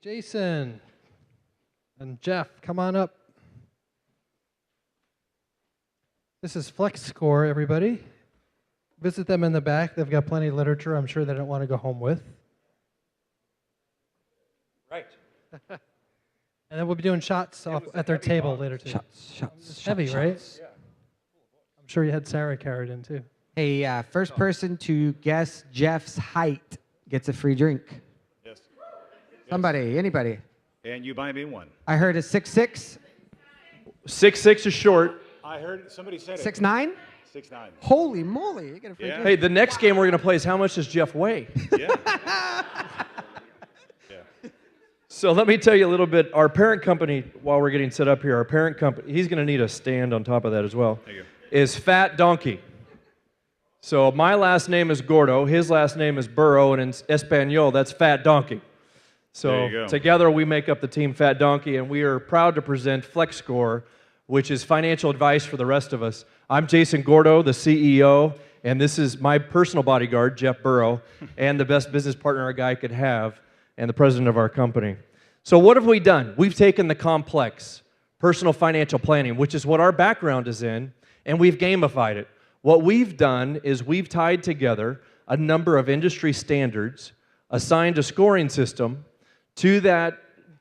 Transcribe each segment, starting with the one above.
Jason and Jeff, come on up. This is FlexScore, everybody. Visit them in the back. They've got plenty of literature I'm sure they don't want to go home with. Right. And then we'll be doing shots off at their table later too. It's heavy, right? Yeah. I'm sure you had Sarah carried in too. Hey, first person to guess Jeff's height gets a free drink. Yes. Somebody, anybody. And you buy me one. I heard a 6'6". 6'6" is short. I heard somebody said 6'9"? 6'9". Holy moly, you get a free drink. Hey, the next game we're going to play is how much does Jeff weigh? Yeah. So let me tell you a little bit. Our parent company, while we're getting set up here, our parent company, he's going to need a stand on top of that as well, is Fat Donkey. So my last name is Gordo, his last name is Burrow, and in Espanol, that's Fat Donkey. So together we make up the team Fat Donkey, and we are proud to present FlexScore, which is financial advice for the rest of us. I'm Jason Gordo, the CEO, and this is my personal bodyguard, Jeff Burrow, and the best business partner a guy could have, and the president of our company. So what have we done? We've taken the complex personal financial planning, which is what our background is in, and we've gamified it. What we've done is we've tied together a number of industry standards, assigned a scoring system to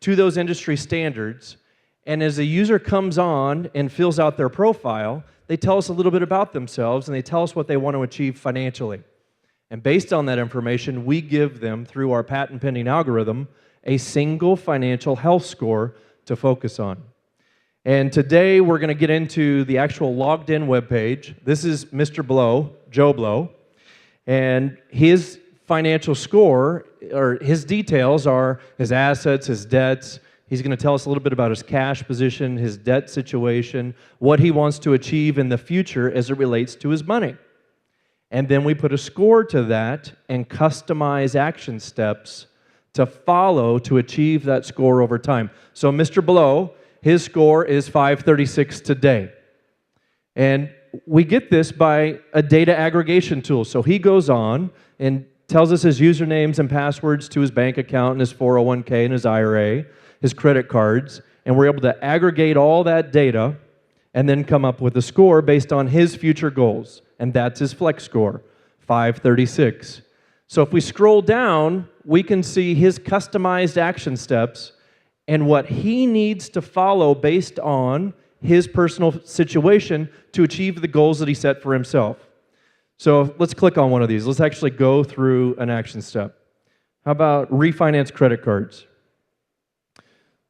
those industry standards, and as a user comes on and fills out their profile, they tell us a little bit about themselves, and they tell us what they want to achieve financially. And based on that information, we give them, through our patent-pending algorithm, a single financial health score to focus on. And today, we're going to get into the actual logged-in webpage. This is Mr. Blow, Joe Blow, and his financial score, or his details are his assets, his debts. He's going to tell us a little bit about his cash position, his debt situation, what he wants to achieve in the future as it relates to his money. And then we put a score to that and customize action steps to follow to achieve that score over time. So Mr. Blow, his score is 536 today. And we get this by a data aggregation tool. So he goes on and tells us his usernames and passwords to his bank account and his 401k and his IRA, his credit cards, and we're able to aggregate all that data and then come up with a score based on his future goals. And that's his Flex score, 536. So if we scroll down, we can see his customized action steps and what he needs to follow based on his personal situation to achieve the goals that he set for himself. So let's click on one of these. Let's actually go through an action step. How about refinance credit cards?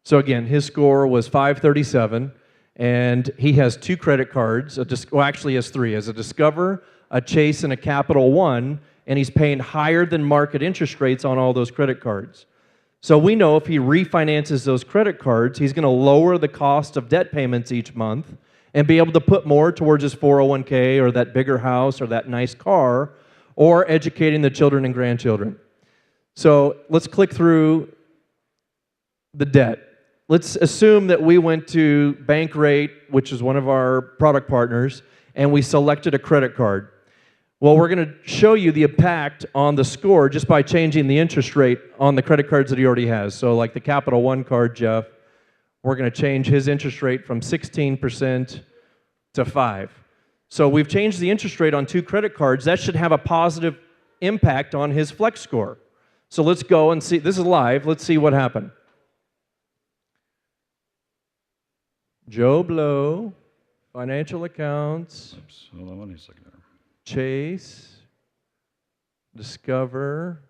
So again, his score was 537, and he has 2 credit cards. Well, actually he has 3. He has a Discover, a Chase, and a Capital One, and he's paying higher than market interest rates on all those credit cards. So we know if he refinances those credit cards, he's going to lower the cost of debt payments each month and be able to put more towards his 401k or that bigger house or that nice car or educating the children and grandchildren. So let's click through the debt. Let's assume that we went to Bankrate, which is one of our product partners, and we selected a credit card. Well, we're going to show you the impact on the score just by changing the interest rate on the credit cards that he already has. So like the Capital One card, Jeff, we're going to change his interest rate from 16% to 5%. So we've changed the interest rate on 2 credit cards. That should have a positive impact on his Flex score. So let's go and see. This is live. Let's see what happened. Joe Blow, financial accounts. Oops, hold on one second. Chase, Discover,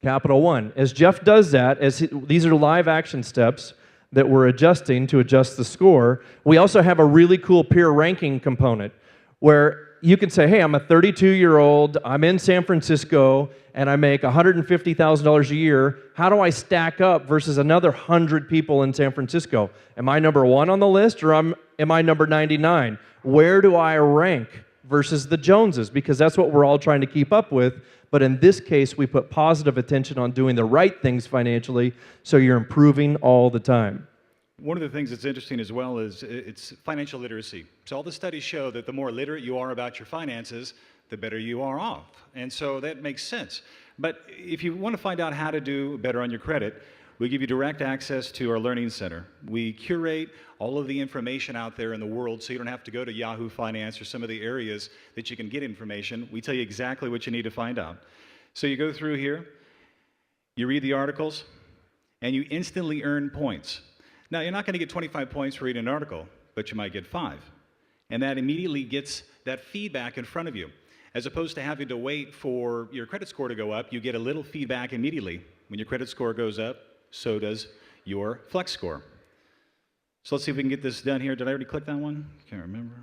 Capital One. As Jeff does that, these are live action steps that we're adjusting to adjust the score, we also have a really cool peer ranking component where you can say, hey, I'm a 32-year-old, I'm in San Francisco, and I make $150,000 a year. How do I stack up versus another 100 people in San Francisco? Am I number 1 on the list, or am I number 99? Where do I rank versus the Joneses? Because that's what we're all trying to keep up with. But in this case, we put positive attention on doing the right things financially, so you're improving all the time. One of the things that's interesting as well is it's financial literacy. So all the studies show that the more literate you are about your finances, the better you are off. And so that makes sense. But if you want to find out how to do better on your credit, We give you direct access to our Learning Center. We curate all of the information out there in the world so you don't have to go to Yahoo Finance or some of the areas that you can get information. We tell you exactly what you need to find out. So you go through here, you read the articles, and you instantly earn points. Now, you're not going to get 25 points for reading an article, but you might get 5. And that immediately gets that feedback in front of you. As opposed to having to wait for your credit score to go up, you get a little feedback immediately. When your credit score goes up, so does your FlexScore. So let's see if we can get this done here. Did I already click that one? Can't remember.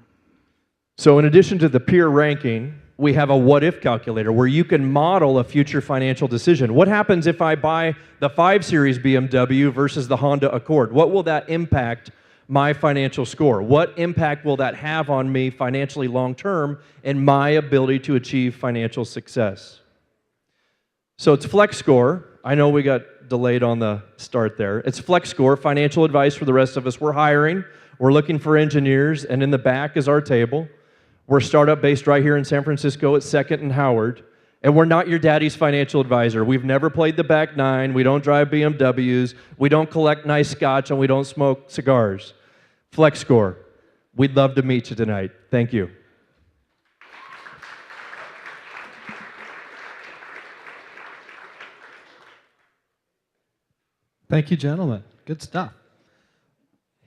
So in addition to the peer ranking, we have a what-if calculator where you can model a future financial decision. What happens if I buy the 5 Series BMW versus the Honda Accord? What will that impact my financial score? What impact will that have on me financially long-term and my ability to achieve financial success? So it's FlexScore. I know we got delayed on the start there. It's FlexScore, financial advice for the rest of us. We're hiring. We're looking for engineers, and in the back is our table. We're startup based right here in San Francisco at 2nd and Howard, and we're not your daddy's financial advisor. We've never played the back nine. We don't drive BMWs. We don't collect nice scotch, and we don't smoke cigars. FlexScore, we'd love to meet you tonight. Thank you. Thank you, gentlemen. Good stuff.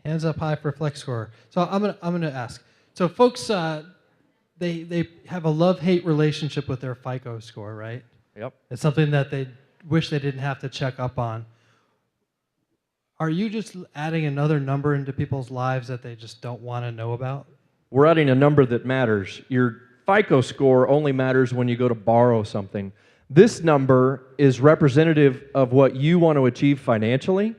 Hands up high for FlexScore. So I'm gonna ask. So folks, they have a love-hate relationship with their FICO score, right? Yep. It's something that they wish they didn't have to check up on. Are you just adding another number into people's lives that they just don't want to know about? We're adding a number that matters. Your FICO score only matters when you go to borrow something. This number is representative of what you want to achieve financially,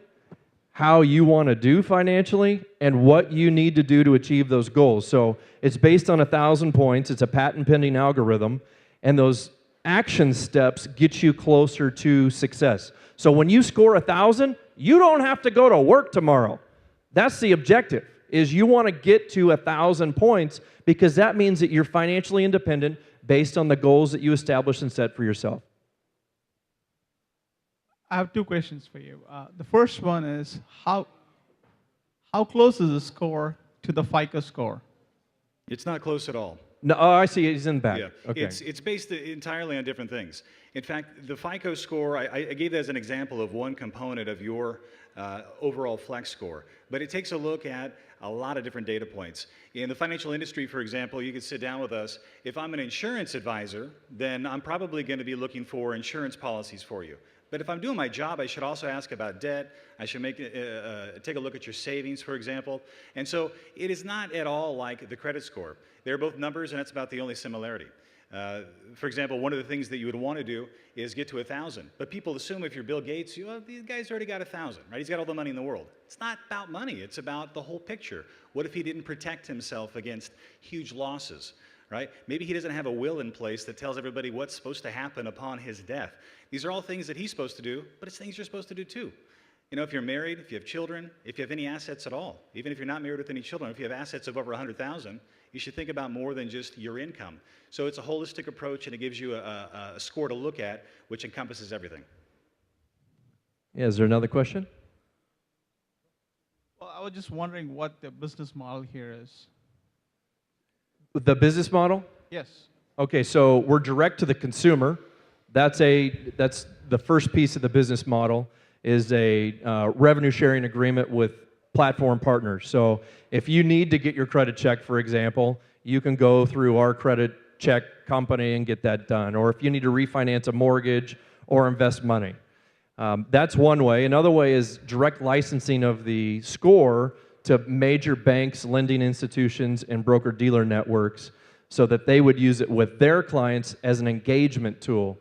how you want to do financially, and what you need to do to achieve those goals. So it's based on 1,000 points. It's a patent-pending algorithm, and those action steps get you closer to success. So when you score 1,000, you don't have to go to work tomorrow. That's the objective, is you want to get to 1,000 points because that means that you're financially independent based on the goals that you establish and set for yourself. I have 2 questions for you. The first one is, how close is the score to the FICO score? It's not close at all. No, oh, I see. He's in the back. Yeah, Okay. it's based entirely on different things. In fact, the FICO score, I gave that as an example of one component of your overall Flex score, but it takes a look at a lot of different data points. In the financial industry, for example, you could sit down with us. If I'm an insurance advisor, then I'm probably going to be looking for insurance policies for you. But if I'm doing my job, I should also ask about debt. I should take a look at your savings, for example. And so it is not at all like the credit score. They're both numbers, and that's about the only similarity. For example, one of the things that you would want to do is get to 1,000. But people assume if you're Bill Gates, the guy's already got 1,000, right? He's got all the money in the world. It's not about money. It's about the whole picture. What if he didn't protect himself against huge losses, right? Maybe he doesn't have a will in place that tells everybody what's supposed to happen upon his death. These are all things that he's supposed to do, but it's things you're supposed to do too. You know, if you're married, if you have children, if you have any assets at all, even if you're not married with any children, if you have assets of over 100,000, you should think about more than just your income. So it's a holistic approach, and it gives you a score to look at, which encompasses everything. Yeah, is there another question? Well, I was just wondering what the business model here is. The business model? Yes. Okay, so we're direct to the consumer. That's the first piece of the business model, is a revenue sharing agreement with platform partners. So if you need to get your credit check, for example, you can go through our credit check company and get that done. Or if you need to refinance a mortgage or invest money. That's one way. Another way is direct licensing of the score to major banks, lending institutions, and broker-dealer networks so that they would use it with their clients as an engagement tool.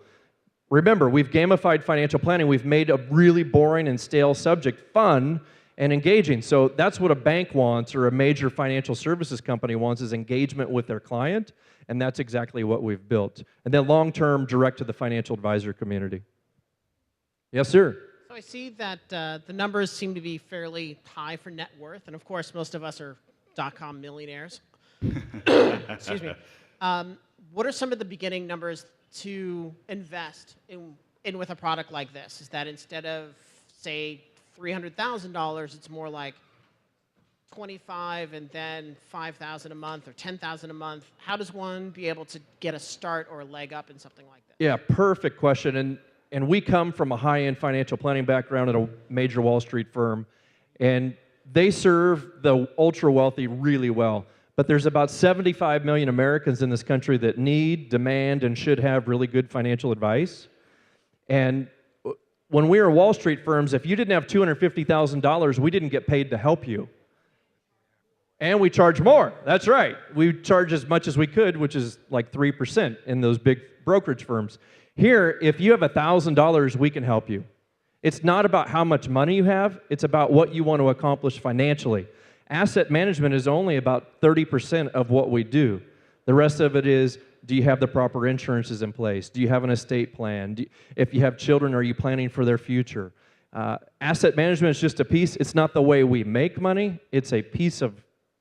Remember, we've gamified financial planning. We've made a really boring and stale subject fun and engaging. So that's what a bank wants, or a major financial services company wants, is engagement with their client, and that's exactly what we've built. And then long-term, direct to the financial advisor community. Yes, sir. So I see that the numbers seem to be fairly high for net worth, and of course, most of us are .com millionaires. Excuse me. What are some of the beginning numbers to invest in with a product like this? Is that instead of say $300,000, it's more like 25 and then 5,000 a month or 10,000 a month. How does one be able to get a start or a leg up in something like that? Yeah, perfect question. And we come from a high-end financial planning background at a major Wall Street firm, and they serve the ultra-wealthy really well. But there's about 75 million Americans in this country that need, demand, and should have really good financial advice. And when we were Wall Street firms, if you didn't have $250,000, we didn't get paid to help you. And we charge more. That's right. We charge as much as we could, which is like 3% in those big brokerage firms. Here, if you have $1,000, we can help you. It's not about how much money you have. It's about what you want to accomplish financially. Asset management is only about 30% of what we do. The rest of it is, do you have the proper insurances in place? Do you have an estate plan? If you have children, are you planning for their future? Asset management is just a piece. It's not the way we make money. It's a piece of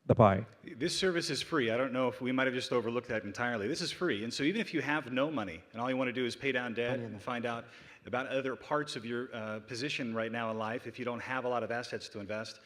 the pie. This service is free. I don't know if we might have just overlooked that entirely. This is free. And so even if you have no money and all you want to do is pay down debt and find out about other parts of your position right now in life, if you don't have a lot of assets to invest,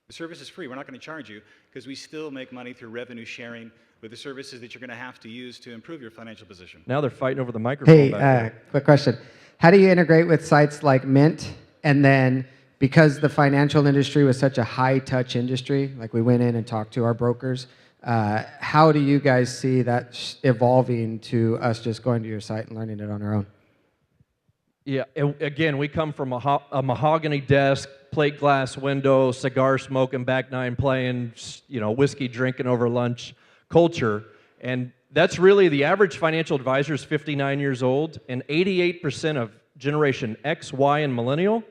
the service is free. We're not going to charge you because we still make money through revenue sharing with the services that you're going to have to use to improve your financial position. Now they're fighting over the microphone. Hey, quick question. How do you integrate with sites like Mint? And then, because the financial industry was such a high-touch industry, like we went in and talked to our brokers, how do you guys see that evolving to us just going to your site and learning it on our own? Yeah, again, we come from a mahogany desk, plate glass window, cigar smoking, back nine playing, whiskey drinking over lunch culture. And that's really the average financial advisor is 59 years old, and 88% of Generation X, Y, and Millennial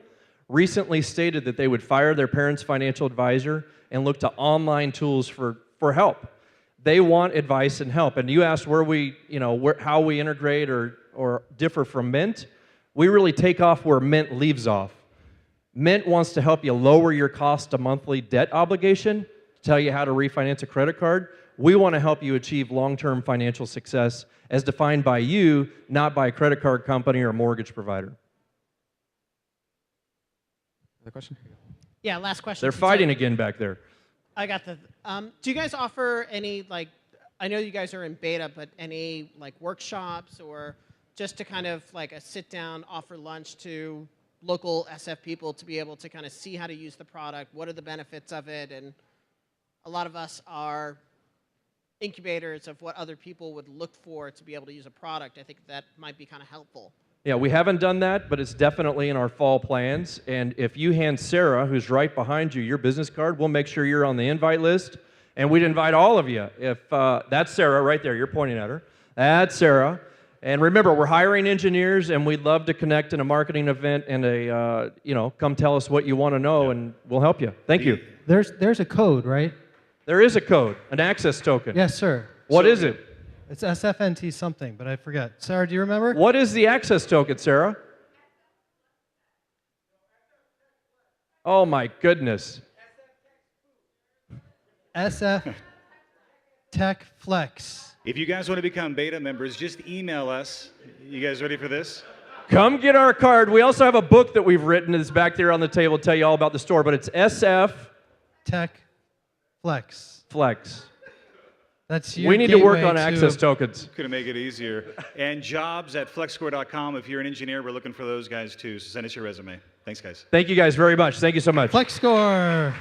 recently stated that they would fire their parents' financial advisor and look to online tools for help. They want advice and help. And you asked how we integrate or differ from Mint. We really take off where Mint leaves off. Mint wants to help you lower your cost to monthly debt obligation, tell you how to refinance a credit card. We want to help you achieve long-term financial success as defined by you, not by a credit card company or a mortgage provider. Another question? Yeah, last question. They're fighting again back there. I got the. Do you guys offer any, I know you guys are in beta, but any workshops or just to kind of like a sit down, offer lunch to local SF people to be able to kind of see how to use the product, what are the benefits of it, and a lot of us are incubators of what other people would look for to be able to use a product. I think that might be kind of helpful. Yeah, we haven't done that, but it's definitely in our fall plans. And if you hand Sarah, who's right behind you, your business card, we'll make sure you're on the invite list. And we'd invite all of you. If that's Sarah right there, you're pointing at her. That's Sarah. And remember, we're hiring engineers, and we'd love to connect in a marketing event and come tell us what you want to know, and we'll help you. Thank you. There's a code, right? There is a code, an access token. Yes, sir. What is it? It's SFNT something, but I forget. Sarah, do you remember? What is the access token, Sarah? Oh, my goodness. SF Tech Flex. If you guys want to become beta members, just email us. You guys ready for this? Come get our card. We also have a book that we've written that's back there on the table to tell you all about the store, but it's SF Tech Flex. Flex. That's your We need to work gateway on access tokens. Going to make it easier. And jobs@flexscore.com. If you're an engineer, we're looking for those guys too. So send us your resume. Thanks, guys. Thank you guys very much. Thank you so much. FlexScore.